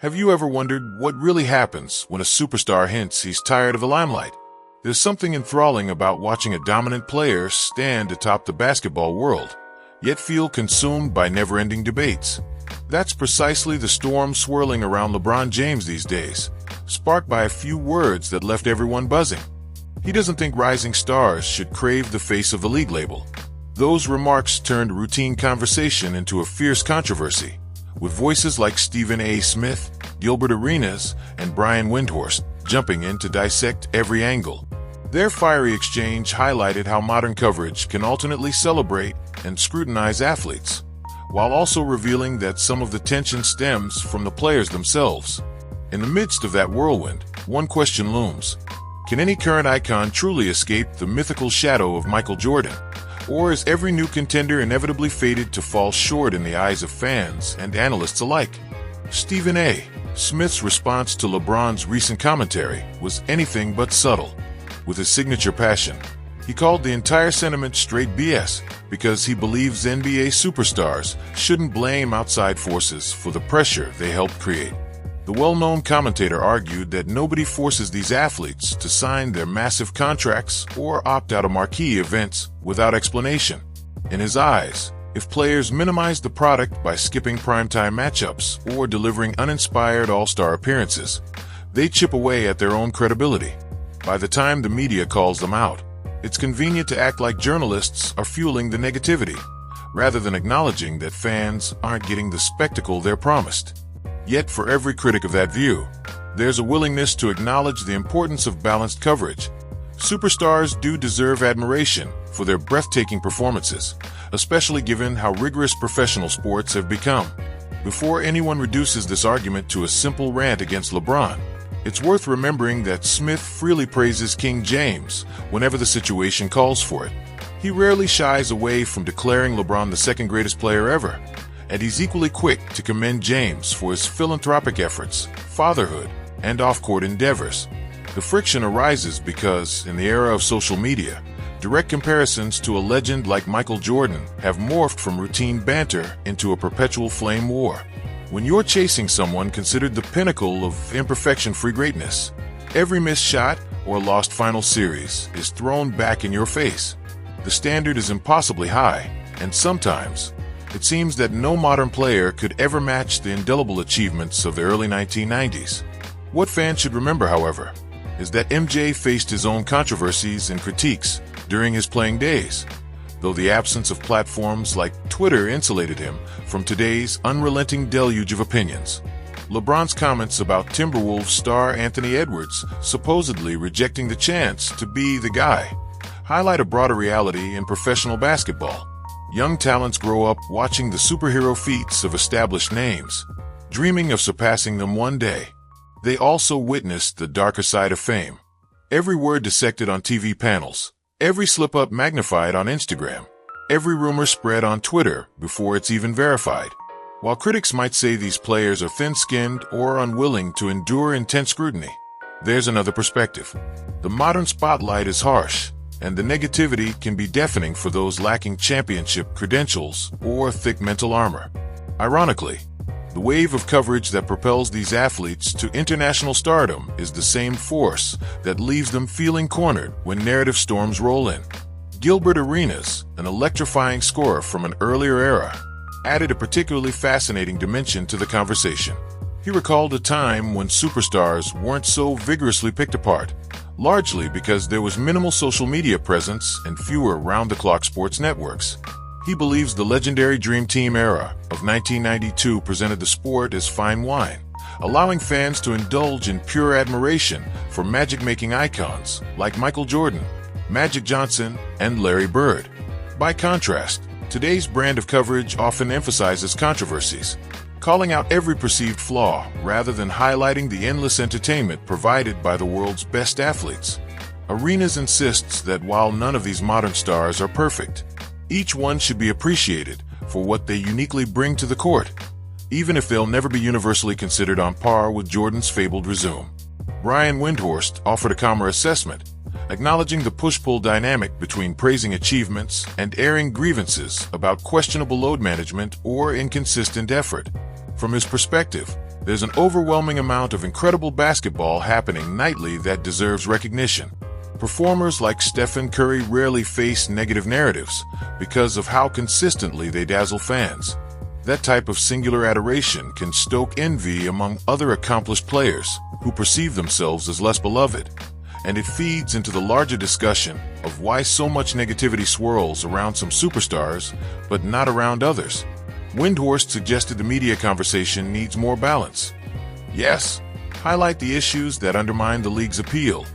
Have you ever wondered what really happens when a superstar hints he's tired of the limelight? There's something enthralling about watching a dominant player stand atop the basketball world, yet feel consumed by never-ending debates. That's precisely the storm swirling around LeBron James these days, sparked by a few words that left everyone buzzing. He doesn't think rising stars should crave the face of the league label. Those remarks turned routine conversation into a fierce controversy, with voices like Stephen A. Smith, Gilbert Arenas, and Brian Windhorst jumping in to dissect every angle. Their fiery exchange highlighted how modern coverage can alternately celebrate and scrutinize athletes, while also revealing that some of the tension stems from the players themselves. In the midst of that whirlwind, one question looms. Can any current icon truly escape the mythical shadow of Michael Jordan? Or is every new contender inevitably fated to fall short in the eyes of fans and analysts alike? Stephen A. Smith's response to LeBron's recent commentary was anything but subtle. With his signature passion, he called the entire sentiment straight BS because he believes NBA superstars shouldn't blame outside forces for the pressure they helped create. The well-known commentator argued that nobody forces these athletes to sign their massive contracts or opt out of marquee events without explanation. In his eyes, if players minimize the product by skipping primetime matchups or delivering uninspired all-star appearances, they chip away at their own credibility. By the time the media calls them out, it's convenient to act like journalists are fueling the negativity, rather than acknowledging that fans aren't getting the spectacle they're promised. Yet for every critic of that view, there's a willingness to acknowledge the importance of balanced coverage. Superstars do deserve admiration for their breathtaking performances, especially given how rigorous professional sports have become. Before anyone reduces this argument to a simple rant against LeBron, it's worth remembering that Smith freely praises King James whenever the situation calls for it. He rarely shies away from declaring LeBron the second greatest player ever, and he's equally quick to commend James for his philanthropic efforts, fatherhood, and off-court endeavors. The friction arises because, in the era of social media, direct comparisons to a legend like Michael Jordan have morphed from routine banter into a perpetual flame war. When you're chasing someone considered the pinnacle of imperfection-free greatness, every missed shot or lost final series is thrown back in your face. The standard is impossibly high, and sometimes it seems that no modern player could ever match the indelible achievements of the early 1990s. What fans should remember, however, is that MJ faced his own controversies and critiques during his playing days, though the absence of platforms like Twitter insulated him from today's unrelenting deluge of opinions. LeBron's comments about Timberwolves star Anthony Edwards supposedly rejecting the chance to be the guy highlight a broader reality in professional basketball. Young talents grow up watching the superhero feats of established names, dreaming of surpassing them one day. They also witness the darker side of fame. Every word dissected on TV panels, every slip-up magnified on Instagram, every rumor spread on Twitter before it's even verified. While critics might say these players are thin-skinned or unwilling to endure intense scrutiny, there's another perspective. The modern spotlight is harsh, and the negativity can be deafening for those lacking championship credentials or thick mental armor. Ironically, the wave of coverage that propels these athletes to international stardom is the same force that leaves them feeling cornered when narrative storms roll in. Gilbert Arenas, an electrifying scorer from an earlier era, added a particularly fascinating dimension to the conversation. He recalled a time when superstars weren't so vigorously picked apart, largely because there was minimal social media presence and fewer round-the-clock sports networks. He believes the legendary Dream Team era of 1992 presented the sport as fine wine, allowing fans to indulge in pure admiration for magic-making icons like Michael Jordan, Magic Johnson, and Larry Bird. By contrast, today's brand of coverage often emphasizes controversies, calling out every perceived flaw rather than highlighting the endless entertainment provided by the world's best athletes. Arenas insists that while none of these modern stars are perfect, each one should be appreciated for what they uniquely bring to the court, even if they'll never be universally considered on par with Jordan's fabled resume. Brian Windhorst offered a calmer assessment, acknowledging the push-pull dynamic between praising achievements and airing grievances about questionable load management or inconsistent effort. From his perspective, There's an overwhelming amount of incredible basketball happening nightly that deserves recognition. Performers like Stephen Curry rarely face negative narratives because of how consistently they dazzle fans. That type of singular adoration can stoke envy among other accomplished players who perceive themselves as less beloved, and it feeds into the larger discussion of why so much negativity swirls around some superstars but not around others. Windhorst suggested the media conversation needs more balance. Yes, highlight the issues that undermine the league's appeal,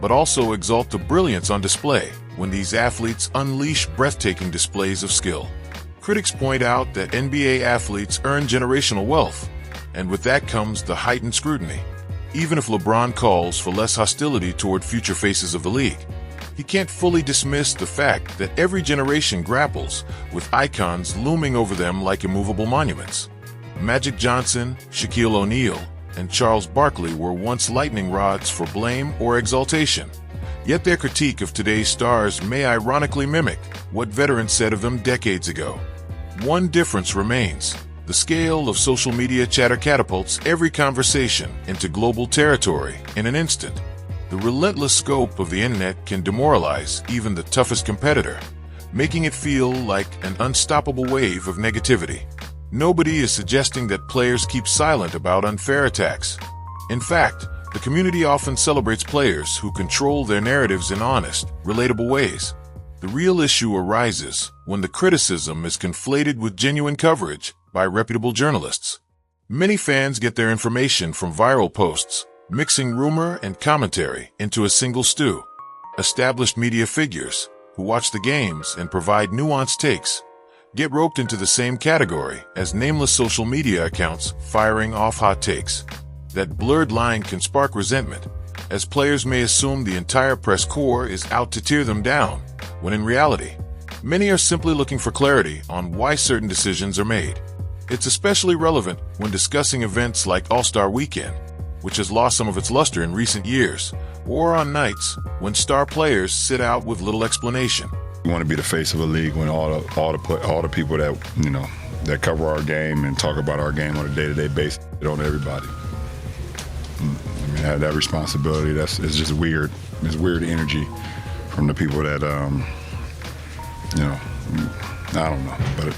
but also exalt the brilliance on display when these athletes unleash breathtaking displays of skill. Critics point out that NBA athletes earn generational wealth, and with that comes the heightened scrutiny. Even if LeBron calls for less hostility toward future faces of the league, he can't fully dismiss the fact that every generation grapples with icons looming over them like immovable monuments. Magic Johnson, Shaquille O'Neal, and Charles Barkley were once lightning rods for blame or exaltation. Yet their critique of today's stars may ironically mimic what veterans said of them decades ago. One difference remains. The scale of social media chatter catapults every conversation into global territory in an instant. The relentless scope of the internet can demoralize even the toughest competitor, making it feel like an unstoppable wave of negativity. Nobody is suggesting that players keep silent about unfair attacks. In fact, the community often celebrates players who control their narratives in honest, relatable ways. The real issue arises when the criticism is conflated with genuine coverage by reputable journalists. Many fans get their information from viral posts, mixing rumor and commentary into a single stew. Established media figures, who watch the games and provide nuanced takes, get roped into the same category as nameless social media accounts firing off hot takes. That blurred line can spark resentment, as players may assume the entire press corps is out to tear them down, when in reality, many are simply looking for clarity on why certain decisions are made. It's especially relevant when discussing events like All-Star Weekend, which has lost some of its luster in recent years, or on nights when star players sit out with little explanation. We want to be the face of a league when all the people that that cover our game and talk about our game on a day-to-day basis, on everybody. I mean, have that responsibility. It's just weird. It's weird energy from the people that I don't know, but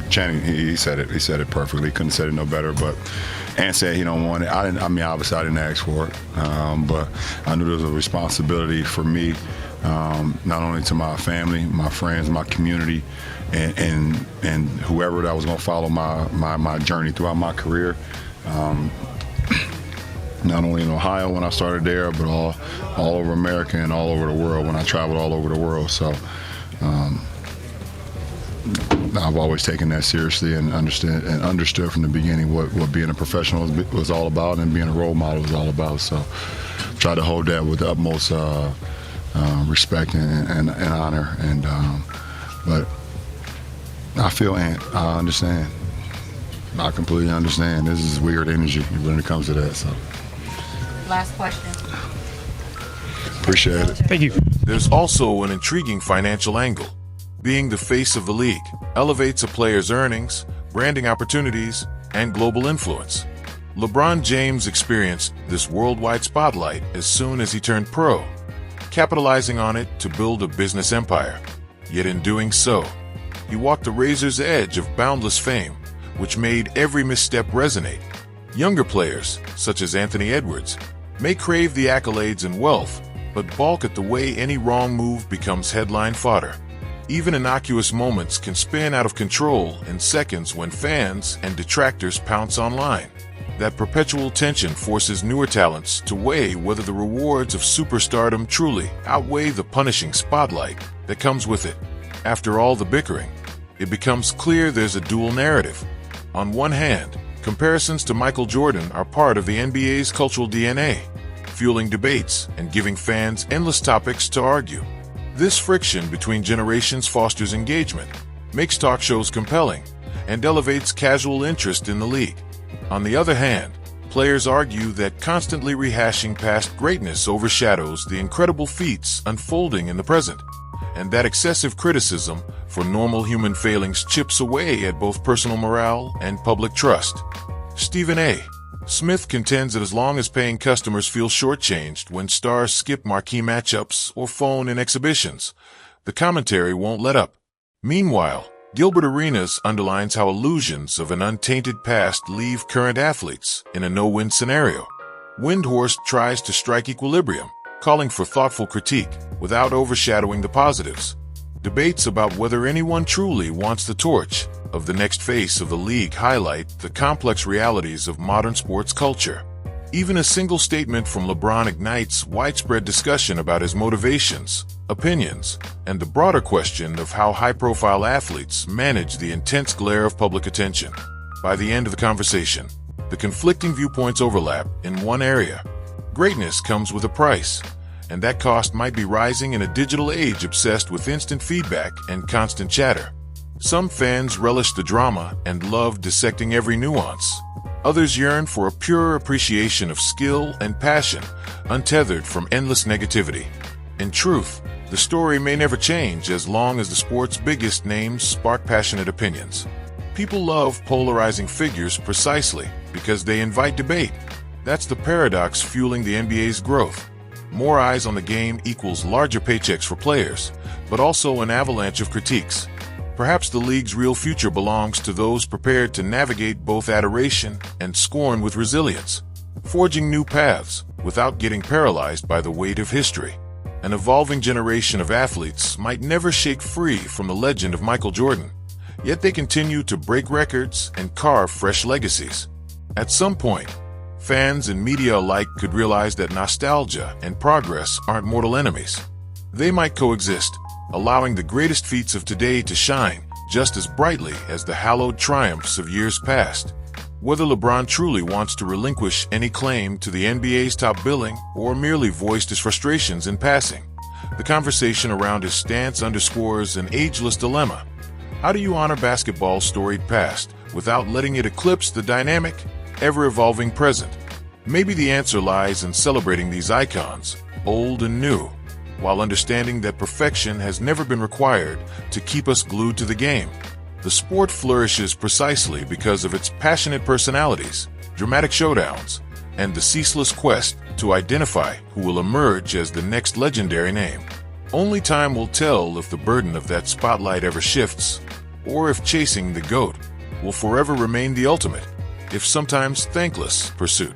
Channing, he said it. He said it perfectly. Couldn't have said it no better. But Ant said he don't want it. Obviously I didn't ask for it, but I knew there was a responsibility for me, not only to my family, my friends, my community, and whoever that was going to follow my journey throughout my career. Not only in Ohio when I started there, but all over America and all over the world when I traveled all over the world. So I've always taken that seriously and understood from the beginning what being a professional was all about and being a role model was all about. So try to hold that with the utmost respect and honor. And but I feel I understand. I completely understand. This is weird energy when it comes to that. So. Last question. Appreciate it. Thank you. There's also an intriguing financial angle. Being the face of the league elevates a player's earnings, branding opportunities, and global influence. LeBron James experienced this worldwide spotlight as soon as he turned pro, capitalizing on it to build a business empire. Yet in doing so, he walked the razor's edge of boundless fame, which made every misstep resonate. Younger players, such as Anthony Edwards, may crave the accolades and wealth, but balk at the way any wrong move becomes headline fodder. Even innocuous moments can spin out of control in seconds when fans and detractors pounce online. That perpetual tension forces newer talents to weigh whether the rewards of superstardom truly outweigh the punishing spotlight that comes with it. After all the bickering, it becomes clear there's a dual narrative. On one hand, comparisons to Michael Jordan are part of the NBA's cultural DNA, fueling debates and giving fans endless topics to argue. This friction between generations fosters engagement, makes talk shows compelling, and elevates casual interest in the league. On the other hand, players argue that constantly rehashing past greatness overshadows the incredible feats unfolding in the present, and that excessive criticism for normal human failings chips away at both personal morale and public trust. Stephen A. Smith contends that as long as paying customers feel shortchanged when stars skip marquee matchups or phone in exhibitions, the commentary won't let up. Meanwhile, Gilbert Arenas underlines how illusions of an untainted past leave current athletes in a no-win scenario. Windhorst tries to strike equilibrium, calling for thoughtful critique without overshadowing the positives. Debates about whether anyone truly wants the torch of the next face of the league highlight the complex realities of modern sports culture. Even a single statement from LeBron ignites widespread discussion about his motivations, opinions, and the broader question of how high-profile athletes manage the intense glare of public attention. By the end of the conversation, the conflicting viewpoints overlap in one area. Greatness comes with a price, and that cost might be rising in a digital age obsessed with instant feedback and constant chatter. Some fans relish the drama and love dissecting every nuance. Others yearn for a pure appreciation of skill and passion, untethered from endless negativity. In truth, the story may never change as long as the sport's biggest names spark passionate opinions. People love polarizing figures precisely because they invite debate. That's the paradox fueling the NBA's growth. More eyes on the game equals larger paychecks for players, but also an avalanche of critiques. Perhaps the league's real future belongs to those prepared to navigate both adoration and scorn with resilience, forging new paths without getting paralyzed by the weight of history. An evolving generation of athletes might never shake free from the legend of Michael Jordan, yet they continue to break records and carve fresh legacies. At some point, fans and media alike could realize that nostalgia and progress aren't mortal enemies. They might coexist, allowing the greatest feats of today to shine just as brightly as the hallowed triumphs of years past. Whether LeBron truly wants to relinquish any claim to the NBA's top billing or merely voiced his frustrations in passing, the conversation around his stance underscores an ageless dilemma. How do you honor basketball's storied past without letting it eclipse the dynamic, ever-evolving present? Maybe the answer lies in celebrating these icons, old and new, while understanding that perfection has never been required to keep us glued to the game. The sport flourishes precisely because of its passionate personalities, dramatic showdowns, and the ceaseless quest to identify who will emerge as the next legendary name. Only time will tell if the burden of that spotlight ever shifts, or if chasing the GOAT will forever remain the ultimate, if sometimes thankless, pursuit.